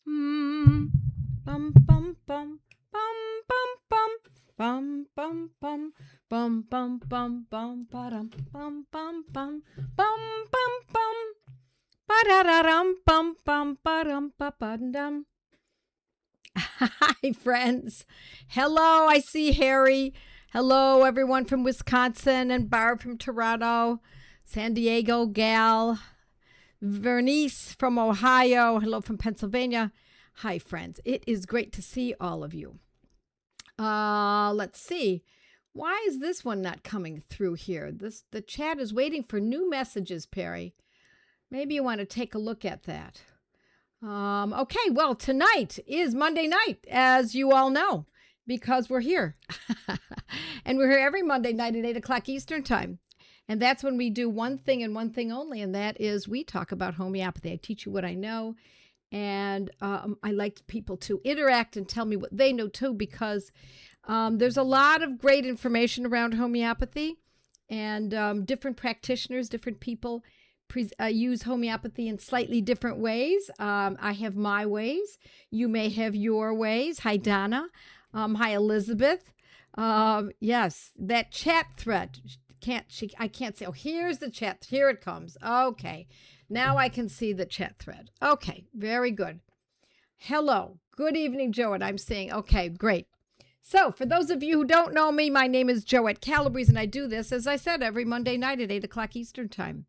Bum bum bum bum bum bum bum bum bum bum bum bum bum ba-dum bum bum bum bum bum bum ba-da-da-dum bum bum ba-dum ba-ba-dum. Hi, friends. Hello, I see Harry. Hello, everyone from Wisconsin and Barb from Toronto, San Diego, Gal, Vernice from Ohio. Hello from Pennsylvania. Hi, friends. It is great to see all of you. Let's see. Why is this one not coming through here? The chat is waiting for new messages, Perry. Maybe you want to take a look at that. Okay, well, tonight is Monday night, as you all know, because we're here. And we're here every Monday night at 8 o'clock Eastern Time. And that's when we do one thing and one thing only, and that is we talk about homeopathy. I teach you what I know, and I like people to interact and tell me what they know too, because there's a lot of great information around homeopathy, and different practitioners, different people use homeopathy in slightly different ways. I have my ways. You may have your ways. Hi, Donna. Hi, Elizabeth. Yes, that chat thread. I can't say. Oh, here's the chat. Here it comes. Okay. Now I can see the chat thread. Okay. Very good. Hello. Good evening, Joette. I'm saying, okay, great. So for those of you who don't know me, my name is Joette Calabrese, and I do this, as I said, every Monday night at 8 o'clock Eastern Time.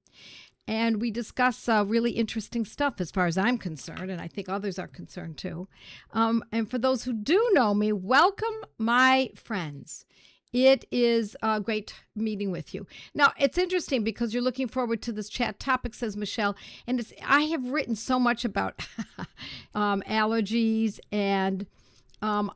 And we discuss really interesting stuff as far as I'm concerned, and I think others are concerned too. And for those who do know me, welcome, my friends. It is great meeting with you. Now, it's interesting because you're looking forward to this chat topic, says Michelle. And I have written so much about allergies and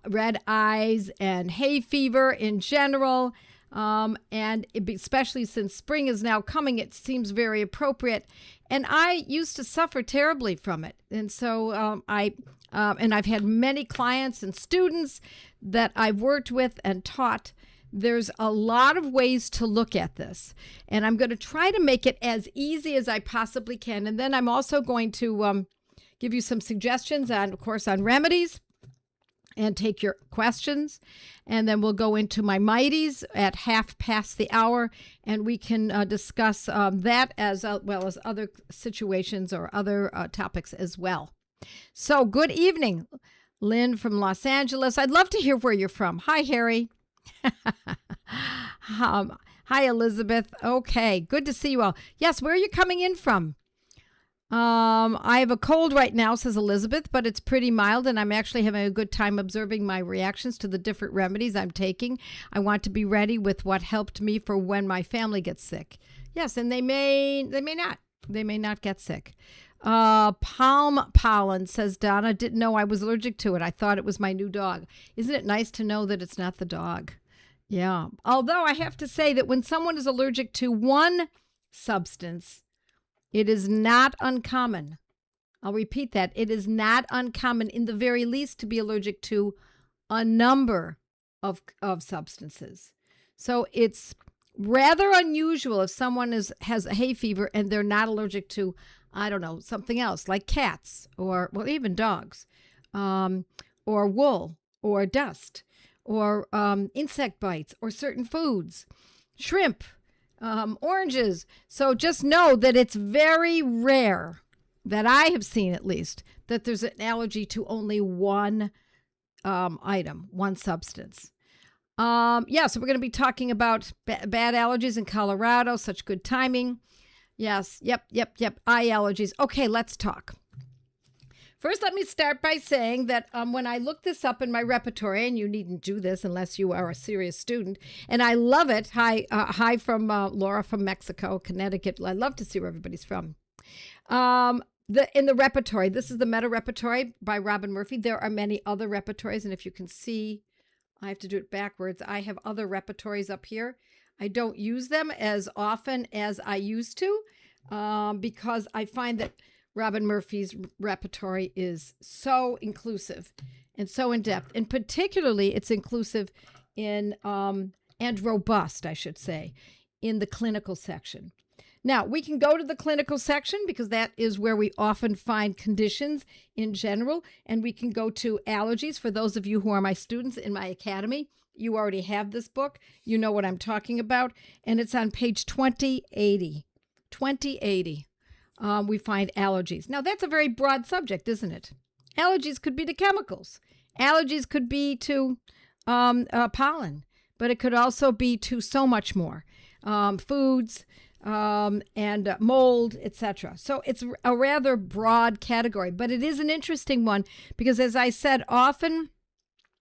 red eyes and hay fever in general. And especially since spring is now coming, it seems very appropriate. And I used to suffer terribly from it. And so I've had many clients and students that I've worked with and taught. There's a lot of ways to look at this, and I'm going to try to make it as easy as I possibly can. And then I'm also going to give you some suggestions on, of course, on remedies and take your questions. And then we'll go into my mighties at 1:30, and we can discuss that as well as other situations or other topics as well. So good evening, Lynn from Los Angeles. I'd love to hear where you're from. Hi, Harry. Hi, Elizabeth. Okay, good to see you all. Yes, where are you coming in from? I have a cold right now, says Elizabeth, but it's pretty mild, and I'm actually having a good time observing my reactions to the different remedies I'm taking. I want to be ready with what helped me for when my family gets sick. Yes, and they may not get sick. Palm pollen, says Donna. Didn't know I was allergic to it. I thought it was my new dog. Isn't it nice to know that it's not the dog? Yeah. Although I have to say that when someone is allergic to one substance, it is not uncommon. I'll repeat that. It is not uncommon, in the very least, to be allergic to a number of substances. So it's rather unusual if someone has a hay fever and they're not allergic to, I don't know, something else like cats or, well, even dogs, or wool or dust or insect bites or certain foods, shrimp, oranges. So just know that it's very rare, that I have seen at least, that there's an allergy to only one item, one substance. So we're going to be talking about bad allergies in Colorado. Such good timing. Yes. Yep. Eye allergies. Okay, let's talk. First, let me start by saying that when I looked this up in my repertory, and you needn't do this unless you are a serious student, and I love it. Hi from Laura from Mexico, Connecticut. I love to see where everybody's from. In the repertory, this is the Meta Repertory by Robin Murphy. There are many other repertories, and if you can see, I have to do it backwards. I have other repertories up here. I don't use them as often as I used to because I find that Robin Murphy's repertory is so inclusive and so in-depth. And particularly, it's inclusive in and robust, I should say, in the clinical section. Now, we can go to the clinical section because that is where we often find conditions in general, and we can go to allergies. For those of you who are my students in my academy, you already have this book. You know what I'm talking about, and it's on page 2080. 2080, we find allergies. Now, that's a very broad subject, isn't it? Allergies could be to chemicals. Allergies could be to pollen, but it could also be to so much more. Foods, and mold, etc. So it's a rather broad category, but it is an interesting one because, as I said, often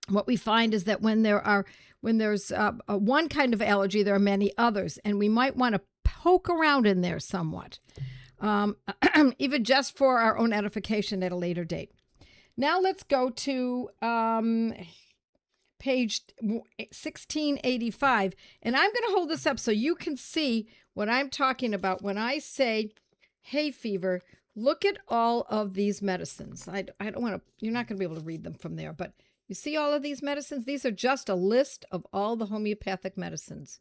what we find is that when there's one kind of allergy, there are many others, and we might want to poke around in there somewhat, even just for our own edification at a later date. Now let's go to page 1685, and I'm going to hold this up so you can see what I'm talking about when I say hay fever. Look at all of these medicines. I don't want to, you're not going to be able to read them from there, but you see all of these medicines? These are just a list of all the homeopathic medicines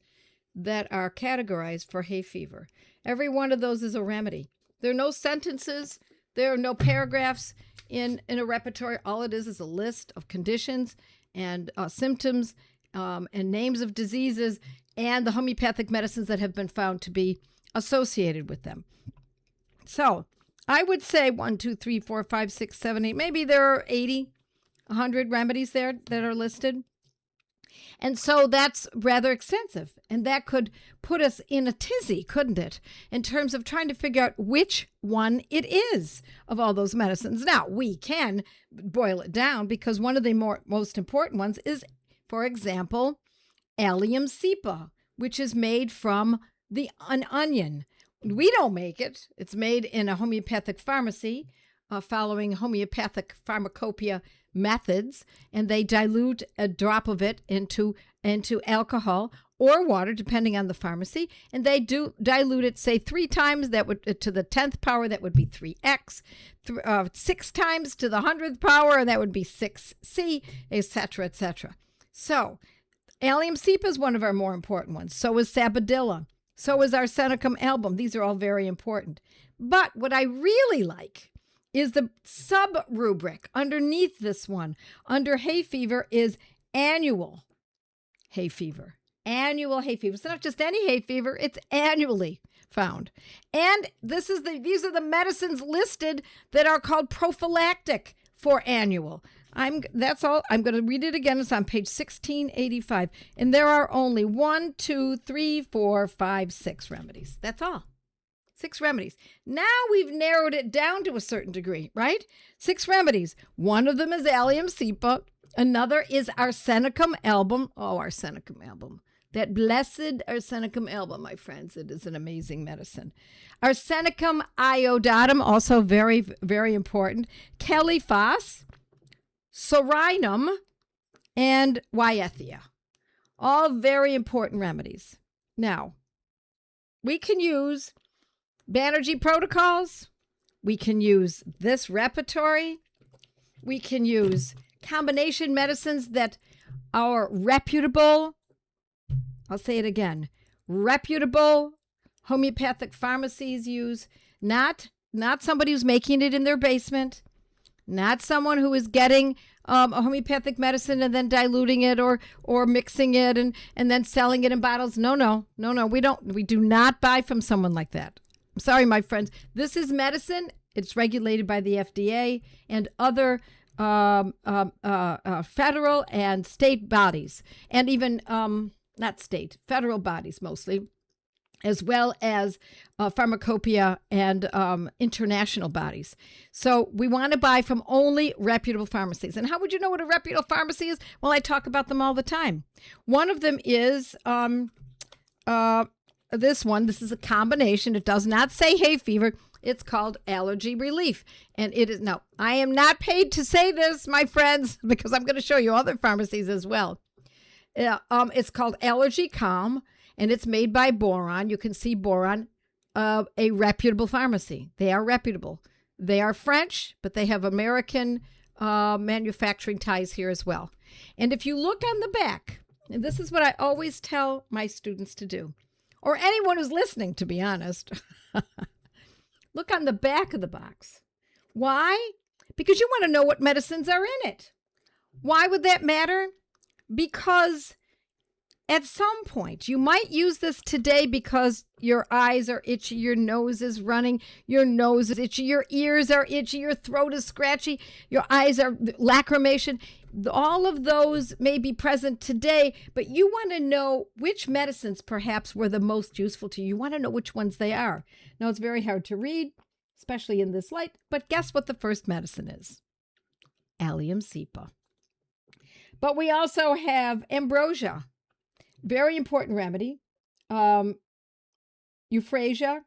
that are categorized for hay fever. Every one of those is a remedy. There are no sentences, there are no paragraphs in a repertory. All it is a list of conditions and symptoms and names of diseases and the homeopathic medicines that have been found to be associated with them. So I would say 1, 2, 3, 4, 5, 6, 7, 8, maybe there are 80, 100 remedies there that are listed. And so that's rather extensive. And that could put us in a tizzy, couldn't it, in terms of trying to figure out which one it is of all those medicines. Now, we can boil it down because one of the most important ones is, for example, allium cepa, which is made from an onion. We don't make it. It's made in a homeopathic pharmacy following homeopathic pharmacopoeia methods, and they dilute a drop of it into alcohol or water, depending on the pharmacy, and they do dilute it, say 3 times, that would to the 10th power, that would be 3x, 6 times to the 100th power, and that would be 6c, etc., etc. So allium cepa is one of our more important ones. So is sabadilla. So is arsenicum album. These are all very important. But what I really like is the sub-rubric underneath this one. Under hay fever is annual hay fever. Annual hay fever. It's not just any hay fever, it's annually found. And these are the medicines listed that are called prophylactic for annual. That's all. I'm going to read it again. It's on page 1685. And there are only 1, 2, 3, 4, 5, 6 remedies. That's all. 6 remedies. Now we've narrowed it down to a certain degree, right? 6 remedies. One of them is allium cepa. Another is arsenicum album. Oh, arsenicum album. That blessed arsenicum album, my friends. It is an amazing medicine. Arsenicum iodatum, also very, very important. Califas, Sorinum, and Wyethia. All very important remedies. Now, we can use Banerjee protocols. We can use this repertory. We can use combination medicines that are reputable. I'll say it again. Reputable homeopathic pharmacies use. Not somebody who's making it in their basement. Not someone who is getting a homeopathic medicine and then diluting it or mixing it and then selling it in bottles. No. We do not buy from someone like that. I'm sorry, my friends. This is medicine. It's regulated by the FDA and other federal and state bodies, and even not state, federal bodies mostly, as well as pharmacopoeia and international bodies. So we want to buy from only reputable pharmacies. And how would you know what a reputable pharmacy is? Well, I talk about them all the time. One of them is this one. This is a combination. It does not say hay fever. It's called Allergy Relief. And it is, no, I am not paid to say this, my friends, because I'm going to show you other pharmacies as well. It's called Allergy Calm, and it's made by Boron. You can see Boron, a reputable pharmacy. They are reputable. They are French, but they have American manufacturing ties here as well. And if you look on the back, and this is what I always tell my students to do, or anyone who's listening, to be honest. Look on the back of the box. Why? Because you want to know what medicines are in it. Why would that matter? Because at some point, you might use this today because your eyes are itchy, your nose is running, your nose is itchy, your ears are itchy, your throat is scratchy, your eyes are lacrimation. All of those may be present today, but you want to know which medicines perhaps were the most useful to you. You want to know which ones they are. Now, it's very hard to read, especially in this light, but guess what the first medicine is? Allium cepa. But we also have ambrosia, very important remedy, euphrasia,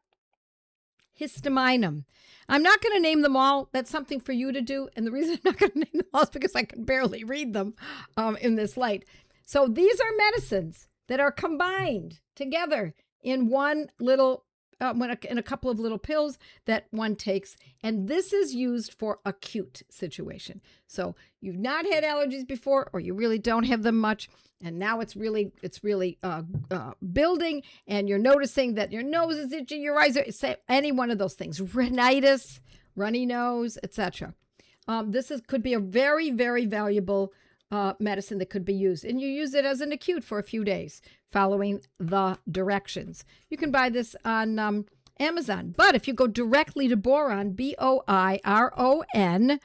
histaminum. I'm not going to name them all. That's something for you to do. And the reason I'm not going to name them all is because I can barely read them in this light. So these are medicines that are combined together in one little, in a couple of little pills that one takes. And this is used for acute situation. So you've not had allergies before, or you really don't have them much. And now it's really building, and you're noticing that your nose is itchy, your eyes are, say any one of those things, rhinitis, runny nose, etc. Could be a very, very valuable medicine that could be used. And you use it as an acute for a few days, following the directions. You can buy this on Amazon. But if you go directly to Boiron, Boiron,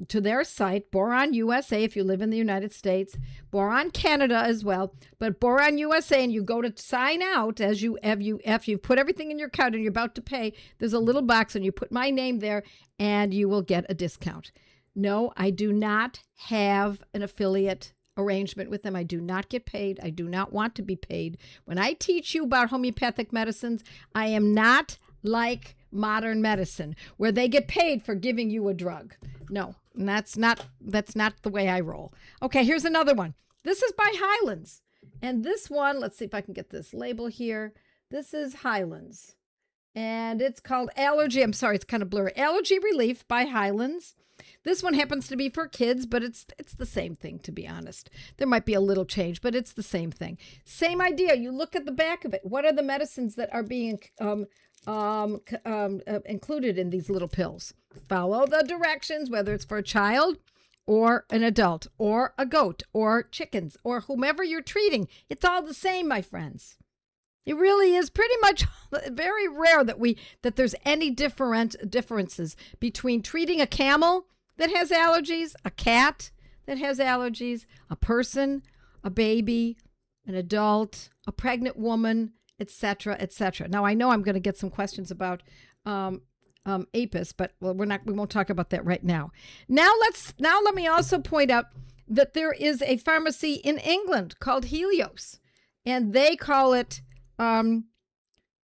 to their site, Boiron USA, if you live in the United States, Boiron Canada as well, but Boiron USA, and you go to sign out after you put everything in your card and you're about to pay, there's a little box and you put my name there and you will get a discount. No, I do not have an affiliate arrangement with them. I do not get paid. I do not want to be paid. When I teach you about homeopathic medicines, I am not like modern medicine where they get paid for giving you a drug. No, that's not the way I roll. Okay, here's another one. This is by Highlands. And this one, let's see if I can get this label here. This is Highlands. And it's called Allergy. I'm sorry, it's kind of blurry. Allergy Relief by Highlands. This one happens to be for kids, but it's the same thing, to be honest. There might be a little change, but it's the same thing. Same idea. You look at the back of it. What are the medicines that are being included in these little pills? Follow the directions, whether it's for a child or an adult or a goat or chickens or whomever you're treating. It's all the same, my friends. It really is pretty much very rare that there's any differences between treating a camel that has allergies, a cat that has allergies, a person, a baby, an adult, a pregnant woman, etc., etc. Now, I know I'm going to get some questions about apis, but we won't talk about that right now. Now let me also point out that there is a pharmacy in England called Helios, and they call it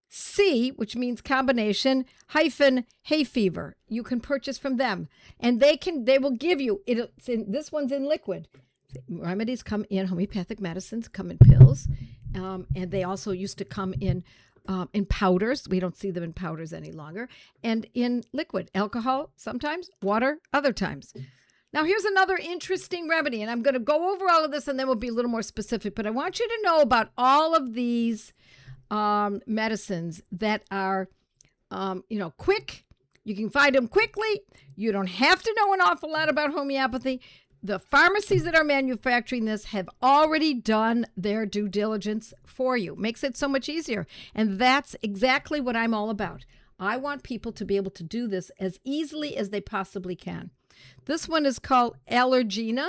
C, which means combination, hyphen hay fever. You can purchase from them, and they will give you this one's in liquid. Remedies come in, homeopathic medicines come in pills, and they also used to come in powders. We don't see them in powders any longer, and in liquid, alcohol sometimes, water other times. Now, here's another interesting remedy, and I'm going to go over all of this, and then we'll be a little more specific, but I want you to know about all of these medicines that are, quick. You can find them quickly. You don't have to know an awful lot about homeopathy. The pharmacies that are manufacturing this have already done their due diligence for you. Makes it so much easier. And that's exactly what I'm all about. I want people to be able to do this as easily as they possibly can. This one is called Allergena.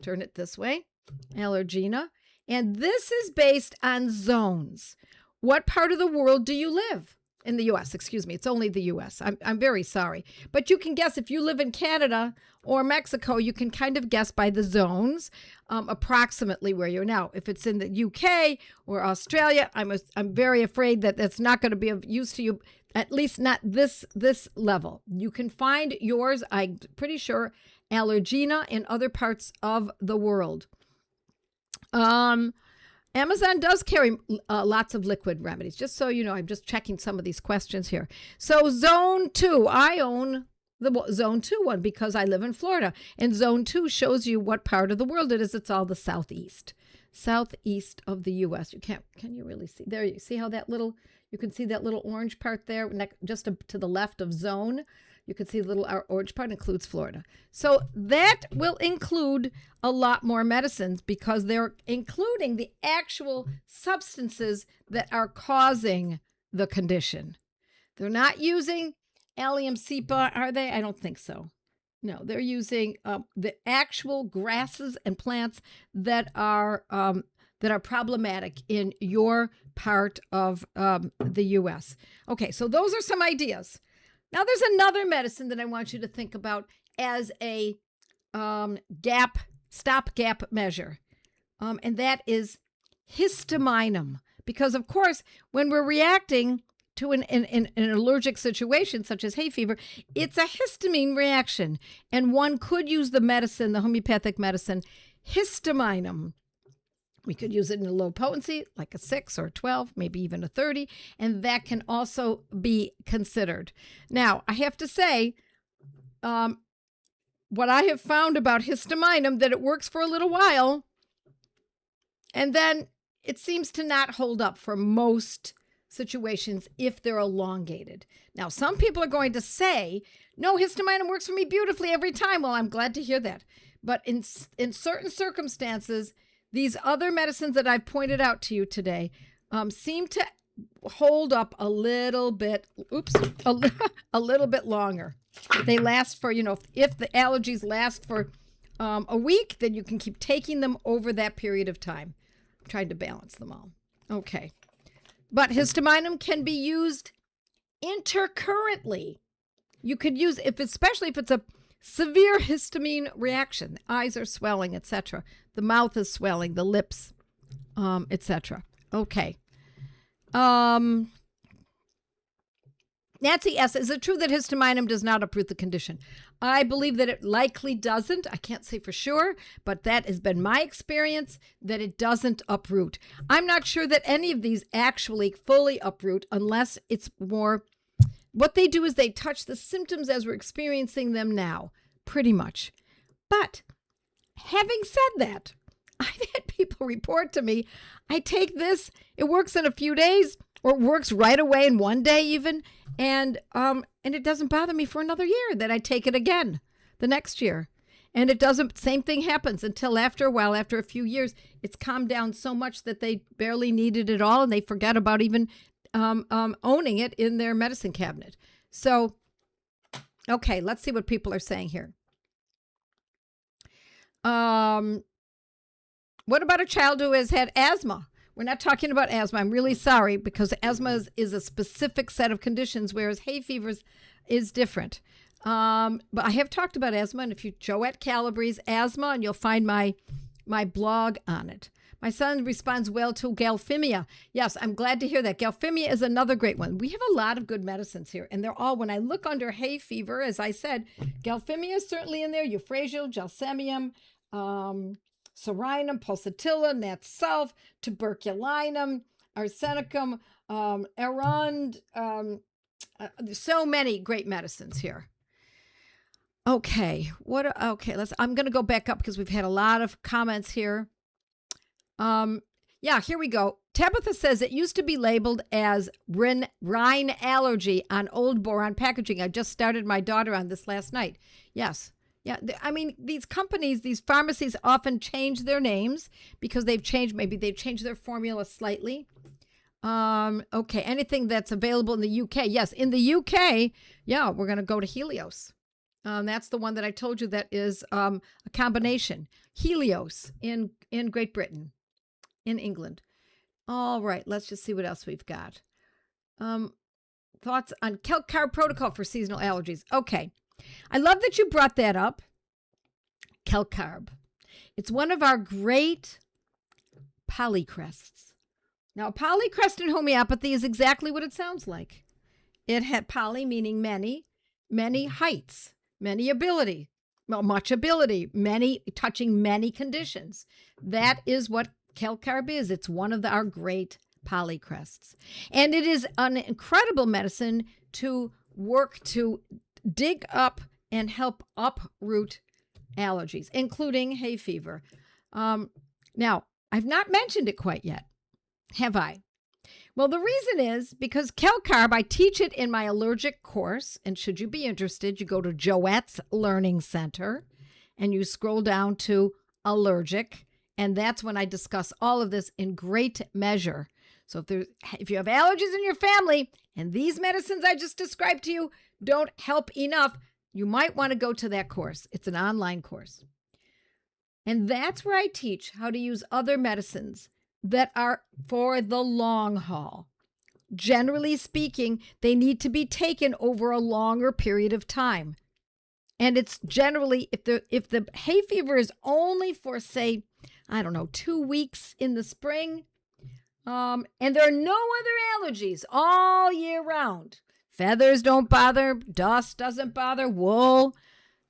Turn it this way. Allergena. And this is based on zones. What part of the world do you live? In the U.S., excuse me. It's only the U.S. I'm very sorry. But you can guess if you live in Canada or Mexico, you can kind of guess by the zones approximately where you're now. If it's in the U.K. or Australia, I'm very afraid that that's not going to be of use to you, at least not this level. You can find yours, I'm pretty sure, Allergena in other parts of the world. Amazon does carry lots of liquid remedies. Just so you know, I'm just checking some of these questions here. So zone 2, I own zone 2 one because I live in Florida. And zone 2 shows you what part of the world it is. It's all the southeast of the U.S. Can you really see? There, you see how you can see that little orange part there, just to the left of zone. You can see the little orange part includes Florida. So that will include a lot more medicines because they're including the actual substances that are causing the condition. They're not using allium cepa, are they? I don't think so. No, they're using the actual grasses and plants that are problematic in your part of the U.S. Okay, so those are some ideas. Now, there's another medicine that I want you to think about as a stopgap measure, and that is histamine. Because, of course, when we're reacting to an allergic situation such as hay fever, it's a histamine reaction. And one could use the homeopathic medicine, histamine. We could use it in a low potency, like a 6 or a 12, maybe even a 30, and that can also be considered. Now, I have to say, what I have found about histamine, that it works for a little while, and then it seems to not hold up for most situations if they're elongated. Now, some people are going to say, no, histamine works for me beautifully every time. Well, I'm glad to hear that. But in certain circumstances, these other medicines that I've pointed out to you today seem to hold up a little bit, a little bit longer. They last for, if the allergies last for a week, then you can keep taking them over that period of time. I'm trying to balance them all. Okay. But histamine can be used intercurrently. You could use, especially if it's a severe histamine reaction, the eyes are swelling, etc. The mouth is swelling, the lips, etc. Okay. Nancy S., is it true that histamine does not uproot the condition? I believe that it likely doesn't. I can't say for sure, but that has been my experience, that it doesn't uproot. I'm not sure that any of these actually fully uproot unless it's more, what they do is they touch the symptoms as we're experiencing them now, pretty much. But having said that, I've had people report to me, I take this, it works in a few days, or it works right away in one day even, and it doesn't bother me for another year. Then I take it again the next year. And it doesn't, same thing happens until after a while, after a few years, it's calmed down so much that they barely need it at all, and they forget about even owning it in their medicine cabinet. So, okay, let's see what people are saying here. What about a child who has had asthma? We're not talking about asthma. I'm really sorry, because asthma is a specific set of conditions, whereas hay fever is different. But I have talked about asthma, and if you Joette Calabrese-Asthma, and you'll find my blog on it. My son responds well to Galphimia. Yes, I'm glad to hear that. Galphimia is another great one. We have a lot of good medicines here, and they're all, when I look under hay fever, as I said, Galphimia is certainly in there, Euphrasia, Gelsemium, Sorinum, Pulsatilla, Nat Sulph, Tuberculinum, Arsenicum, Arund. There's so many great medicines here. Okay, I'm going to go back up because we've had a lot of comments here. Yeah, here we go. Tabitha says it used to be labeled as Rhine allergy on old boron packaging. I just started my daughter on this last night. Yes. Yeah, I mean, these companies, these pharmacies often change their names because maybe they've changed their formula slightly. Okay, anything that's available in the UK. Yes, in the UK, yeah, we're going to go to Helios. That's the one that I told you that is a combination. Helios in Great Britain, in England. All right, let's just see what else we've got. Thoughts on kelp carb protocol for seasonal allergies. Okay. I love that you brought that up. Kelp carb. It's one of our great polycrests. Now, polycrest in homeopathy is exactly what it sounds like. It had poly meaning many, many heights, many ability, well, much ability, many touching many conditions. That is what kelp carb is. It's one of our great polycrests. And it is an incredible medicine to work to dig up and help uproot allergies, including hay fever. Now, I've not mentioned it quite yet, have I? Well, the reason is because Calcarb, I teach it in my allergic course, and should you be interested, you go to Joette's Learning Center, and you scroll down to allergic, and that's when I discuss all of this in great measure. So if you have allergies in your family, and these medicines I just described to you don't help enough, you might want to go to that course. It's an online course. And that's where I teach how to use other medicines that are for the long haul. Generally speaking, they need to be taken over a longer period of time. And it's generally, if the hay fever is only for, say, 2 weeks in the spring, and there are no other allergies all year round. Feathers don't bother, dust doesn't bother, wool,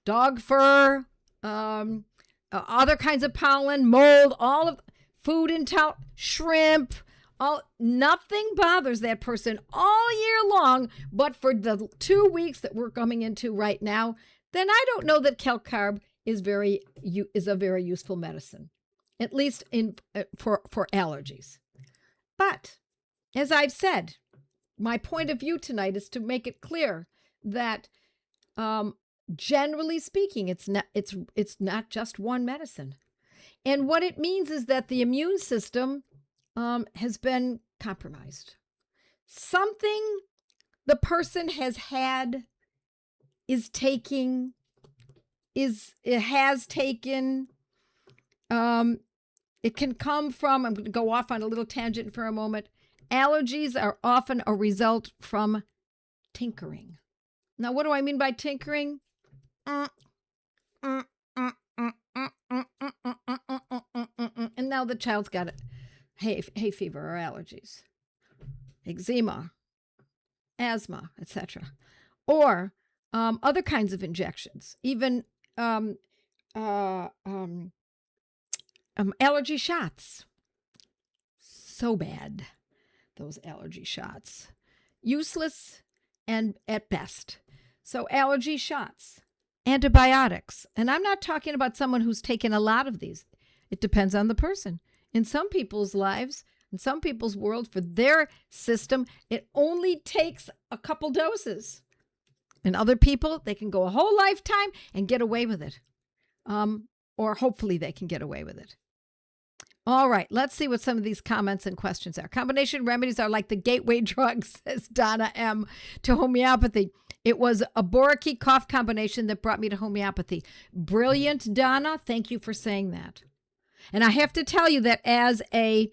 dog fur, other kinds of pollen, mold, all of food and shrimp, nothing bothers that person all year long, but for the 2 weeks that we're coming into right now, then I don't know that Calcarb is a very useful medicine, at least for allergies. But as I've said, my point of view tonight is to make it clear that generally speaking, it's not just one medicine. And what it means is that the immune system has been compromised. Something the person has taken, it can come from, I'm going to go off on a little tangent for a moment. Allergies are often a result from tinkering. Now, what do I mean by tinkering? And now the child's got hay fever or allergies, eczema, asthma, etc. Or other kinds of injections, even allergy shots. So bad, those allergy shots. Useless and at best. So allergy shots, antibiotics. And I'm not talking about someone who's taken a lot of these. It depends on the person. In some people's lives, in some people's world, for their system, it only takes a couple doses. In other people, they can go a whole lifetime and get away with it. Or hopefully they can get away with it. All right, let's see what some of these comments and questions are. Combination remedies are like the gateway drugs, says Donna M., to homeopathy. It was a Boricky cough combination that brought me to homeopathy. Brilliant, Donna. Thank you for saying that. And I have to tell you that as a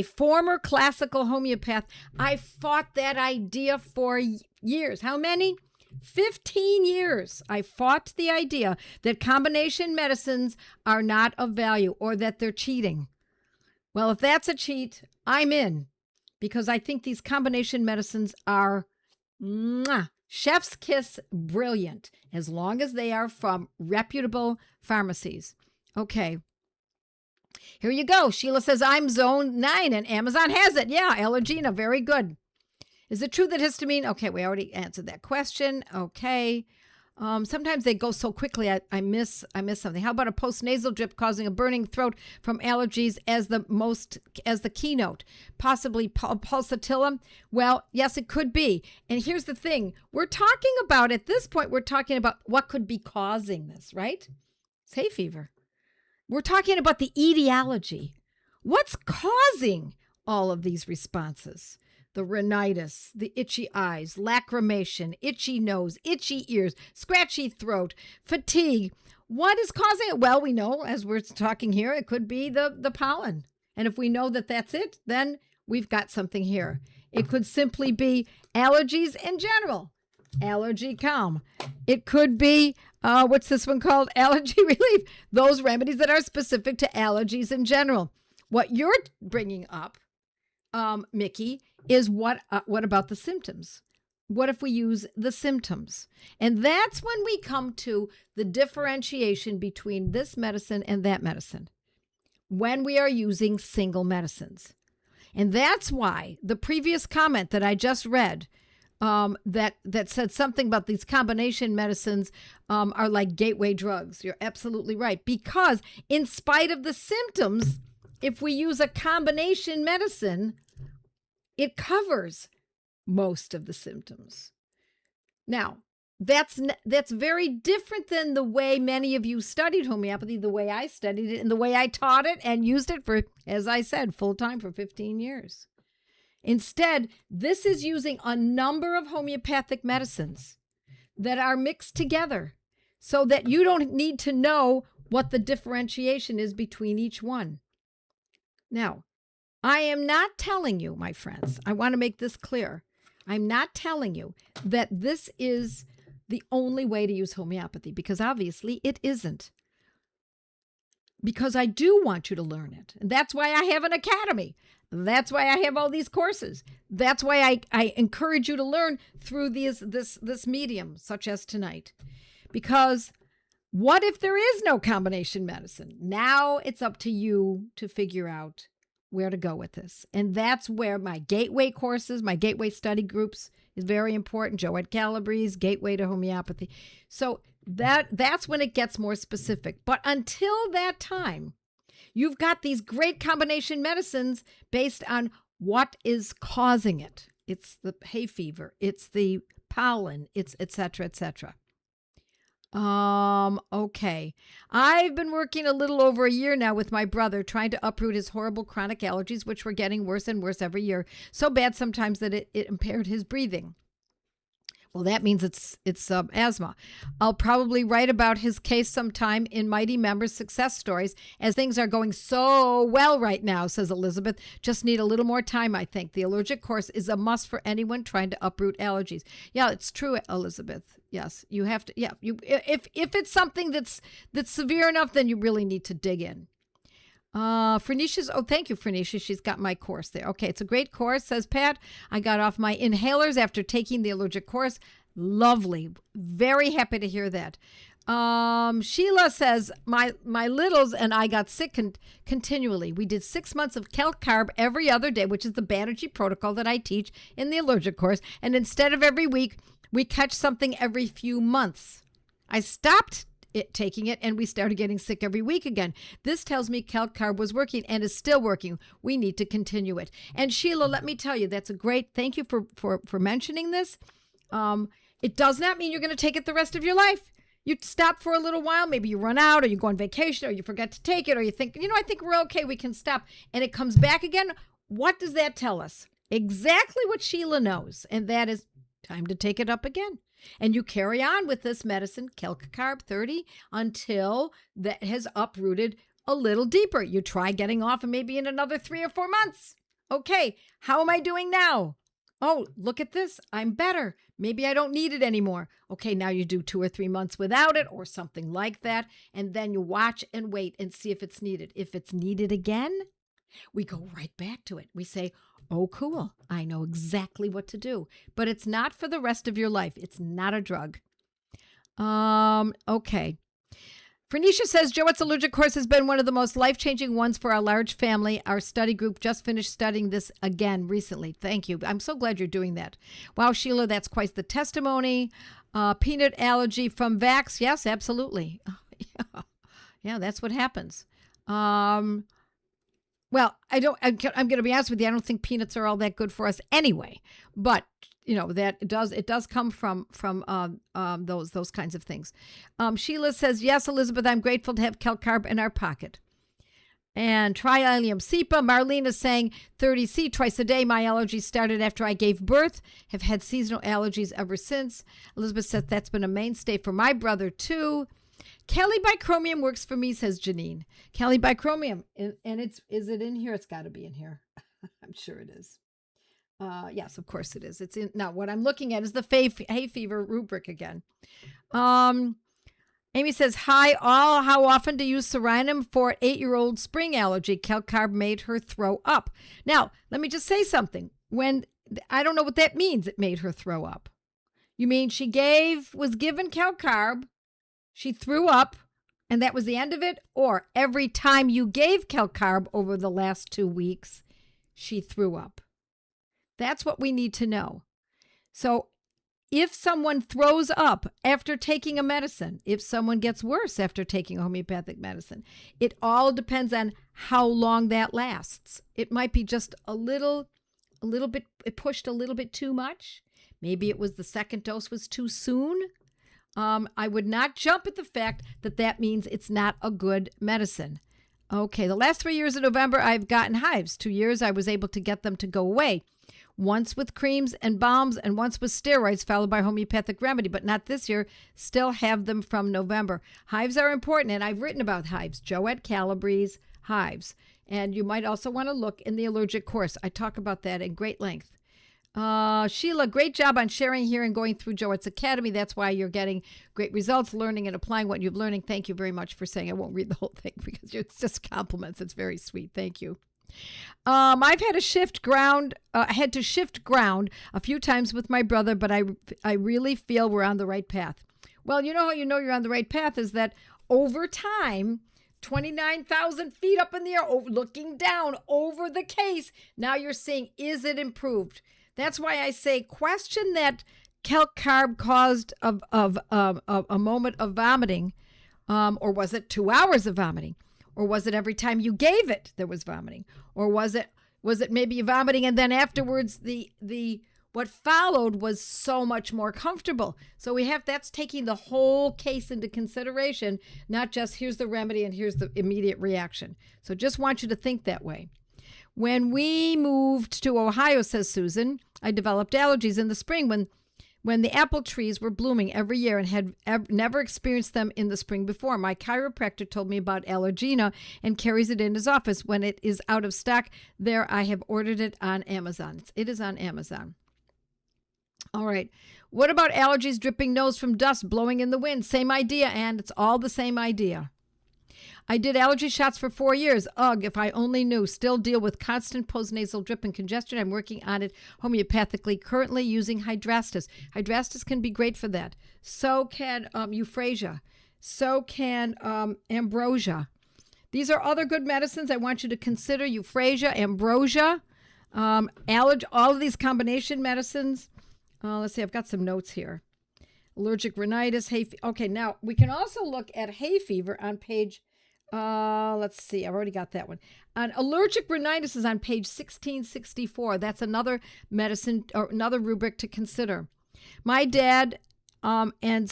former classical homeopath, I fought that idea for years. How many? 15 years. I fought the idea that combination medicines are not of value or that they're cheating. Well, if that's a cheat, I'm in, because I think these combination medicines are chef's kiss brilliant, as long as they are from reputable pharmacies. Okay. Here you go. Sheila says, I'm zone 9 and Amazon has it. Yeah, Allergena, very good. Is it true that histamine? Okay, we already answered that question. Okay. Sometimes they go so quickly, I miss something. How about a postnasal drip causing a burning throat from allergies as the keynote? Possibly pulsatilla? Well, yes, it could be. And here's the thing. At this point, we're talking about what could be causing this, right? It's hay fever. We're talking about the etiology. What's causing all of these responses? The rhinitis, the itchy eyes, lacrimation, itchy nose, itchy ears, scratchy throat, fatigue. What is causing it? Well, we know, as we're talking here, it could be the pollen. And if we know that that's it, then we've got something here. It could simply be allergies in general. Allergy calm. It could be, what's this one called? Allergy relief. Those remedies that are specific to allergies in general. What you're bringing up, Mickey, is what about the symptoms? What if we use the symptoms? And that's when we come to the differentiation between this medicine and that medicine, when we are using single medicines. And that's why the previous comment that I just read, that said something about these combination medicines are like gateway drugs. You're absolutely right. Because in spite of the symptoms, if we use a combination medicine, it covers most of the symptoms. Now, that's very different than the way many of you studied homeopathy, the way I studied it, and the way I taught it and used it for, as I said, full time for 15 years. Instead, this is using a number of homeopathic medicines that are mixed together so that you don't need to know what the differentiation is between each one. Now, I am not telling you, my friends, I want to make this clear. I'm not telling you that this is the only way to use homeopathy, because obviously it isn't. Because I do want you to learn it. And that's why I have an academy. That's why I have all these courses. That's why I encourage you to learn through this medium, such as tonight. Because what if there is no combination medicine? Now it's up to you to figure out where to go with this. And that's where my gateway courses, my gateway study groups is very important. Joette Calabrese, Gateway to Homeopathy. So that's when it gets more specific. But until that time, you've got these great combination medicines based on what is causing it. It's the hay fever, it's the pollen, it's et cetera, et cetera. Okay. I've been working a little over a year now with my brother trying to uproot his horrible chronic allergies, which were getting worse and worse every year. So bad sometimes that it impaired his breathing. Well, that means it's asthma. I'll probably write about his case sometime in Mighty Members Success Stories, as things are going so well right now, says Elizabeth. Just need a little more time, I think. The allergic course is a must for anyone trying to uproot allergies. Yeah, it's true, Elizabeth. Yes, you have to. Yeah, if it's something that's severe enough, then you really need to dig in. Phoenicia's, thank you, Phoenicia. She's got my course there. Okay, it's a great course, says Pat. I got off my inhalers after taking the allergic course. Lovely. Very happy to hear that. Sheila says, my littles and I got sick continually. We did 6 months of calc carb every other day, which is the Banerjee protocol that I teach in the allergic course. And instead of every week, we catch something every few months. I stopped taking it, and we started getting sick every week again. This tells me calc carb was working and is still working. We need to continue it. And Sheila, let me tell you, that's a great, thank you for mentioning this. It does not mean you're going to take it the rest of your life. You stop for a little while, maybe you run out, or you go on vacation, or you forget to take it, or you think, I think we're okay, we can stop, and it comes back again. What does that tell us? Exactly what Sheila knows, and that is time to take it up again. And you carry on with this medicine, calc carb 30, until that has uprooted a little deeper. You try getting off, and maybe in another 3 or 4 months. Okay, how am I doing now? Oh, look at this. I'm better. Maybe I don't need it anymore. Okay, now you do 2 or 3 months without it or something like that. And then you watch and wait and see if it's needed. If it's needed again, we go right back to it. We say, oh, cool. I know exactly what to do. But it's not for the rest of your life. It's not a drug. Okay. Phoenicia says, Joette's allergic course has been one of the most life-changing ones for our large family. Our study group just finished studying this again recently. Thank you. I'm so glad you're doing that. Wow, Sheila, that's quite the testimony. Peanut allergy from Vax. Yes, absolutely. Yeah, that's what happens. Well, I'm going to be honest with you. I don't think peanuts are all that good for us anyway. But that it does come from those kinds of things. Sheila says, yes, Elizabeth, I'm grateful to have calc carb in our pocket. And Trialium cepa. Marlene is saying 30C twice a day. My allergies started after I gave birth. Have had seasonal allergies ever since. Elizabeth says that's been a mainstay for my brother too. Kelly Bicromium works for me, says Janine. Kelly Bicromium, and is it in here? It's got to be in here. I'm sure it is. Yes, of course it is. It's in now. What I'm looking at is the hay fever rubric again. Amy says, hi, all. How often do you use Serenum for 8-year-old spring allergy? Calc carb made her throw up. Now, let me just say something. I don't know what that means, it made her throw up. You mean she was given calc carb, she threw up, and that was the end of it? Or every time you gave calc carb over the last 2 weeks, she threw up? That's what we need to know. So if someone throws up after taking a medicine, if someone gets worse after taking a homeopathic medicine, it all depends on how long that lasts. It might be just a little bit, it pushed a little bit too much. Maybe it was the second dose was too soon. I would not jump at the fact that that means it's not a good medicine. Okay, the last 3 years of November, I've gotten hives. 2 years, I was able to get them to go away. Once with creams and balms and once with steroids followed by homeopathic remedy, but not this year. Still have them from November. Hives are important, and I've written about hives. Joette Calabrese hives. And you might also want to look in the allergic course. I talk about that in great length. Sheila, great job on sharing here and going through Joette's Academy. That's why you're getting great results, learning and applying what you're learning. Thank you very much for saying. I won't read the whole thing because it's just compliments. It's very sweet. Thank you. I've had to shift ground a few times with my brother, but I really feel we're on the right path. Well, you know how you know you're on the right path is that over time, 29,000 feet up in the air, looking down over the case, now you're seeing, is it improved? That's why I say question that calc carb caused of a moment of vomiting, or was it 2 hours of vomiting? Or was it every time you gave it there was vomiting? Or was it maybe vomiting and then afterwards the what followed was so much more comfortable? So that's taking the whole case into consideration, not just here's the remedy and here's the immediate reaction. So just want you to think that way. When we moved to Ohio, says Susan, I developed allergies in the spring when the apple trees were blooming every year and had never experienced them in the spring before. My chiropractor told me about Allergena and carries it in his office. When it is out of stock there, I have ordered it on Amazon. It is on Amazon. All right. What about allergies, dripping nose from dust, blowing in the wind? Same idea, and it's all the same idea. I did allergy shots for 4 years. Ugh, if I only knew. Still deal with constant postnasal drip and congestion. I'm working on it homeopathically, currently using Hydrastis. Hydrastis can be great for that. So can Euphrasia. So can Ambrosia. These are other good medicines I want you to consider. Euphrasia, Ambrosia, all of these combination medicines. Let's see, I've got some notes here. Allergic rhinitis, hay fever. Okay, now we can also look at hay fever on page... let's see. I've already got that one. And allergic rhinitis is on page 1664. That's another medicine or another rubric to consider. My dad and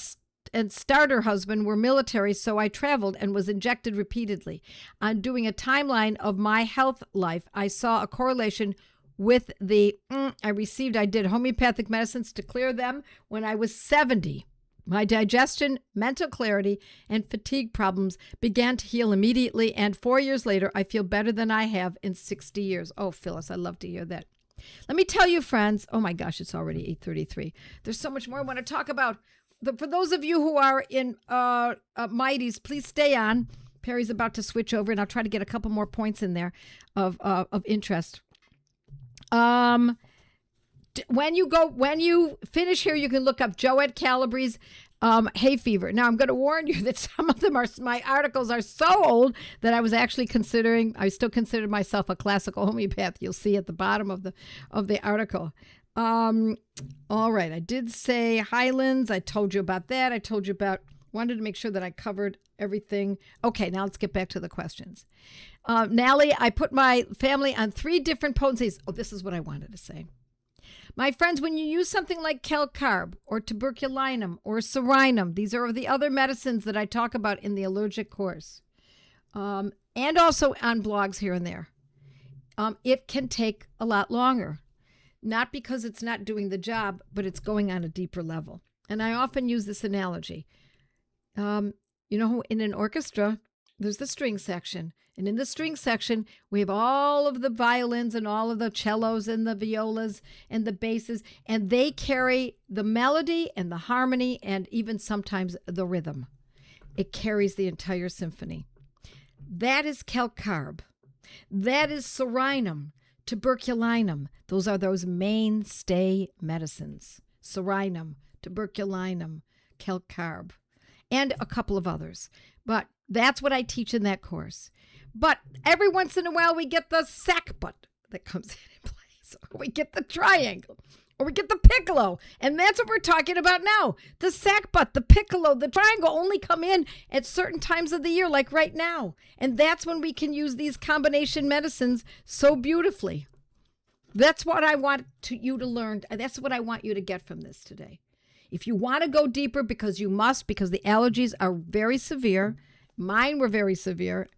starter husband were military, so I traveled and was injected repeatedly. On doing a timeline of my health life, I saw a correlation with the I did homeopathic medicines to clear them when I was 70. My digestion, mental clarity, and fatigue problems began to heal immediately, and 4 years later, I feel better than I have in 60 years. Oh, Phyllis, I love to hear that. Let me tell you, friends, oh my gosh, it's already 8:33. There's so much more I want to talk about. For those of you who are in Mighties, please stay on. Perry's about to switch over, and I'll try to get a couple more points in there of interest. When you finish here, you can look up Joette Calabrese hay fever. Now, I'm going to warn you that some of them my articles are so old that I still consider myself a classical homeopath. You'll see at the bottom of the article. All right. I did say Highlands. I told you about that. Wanted to make sure that I covered everything. Okay, now let's get back to the questions. Nally, I put my family on 3 different potencies. Oh, this is what I wanted to say. My friends, when you use something like calcarb or tuberculinum or serinum, these are the other medicines that I talk about in the allergic course, and also on blogs here and there. It can take a lot longer, not because it's not doing the job, but it's going on a deeper level. And I often use this analogy. In an orchestra, there's the string section. And in the string section, we have all of the violins and all of the cellos and the violas and the basses, and they carry the melody and the harmony and even sometimes the rhythm. It carries the entire symphony. That is calcarb. That is serinum, tuberculinum. Those are those mainstay medicines. Serinum, tuberculinum, calcarb, and a couple of others. But that's what I teach in that course. But every once in a while, we get the sackbut that comes in place. We get the triangle. Or we get the piccolo. And that's what we're talking about now. The sack butt, the piccolo, the triangle only come in at certain times of the year, like right now. And that's when we can use these combination medicines so beautifully. That's what I want you to learn. That's what I want you to get from this today. If you want to go deeper, because you must, because the allergies are very severe. Mine were very severe.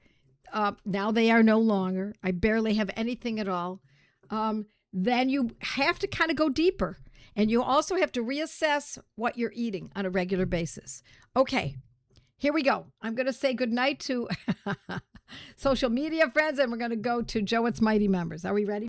Now they are no longer. I barely have anything at all. Then you have to kind of go deeper. And you also have to reassess what you're eating on a regular basis. Okay, here we go. I'm going to say goodnight to social media friends, and we're going to go to Joette's Mighty members. Are we ready?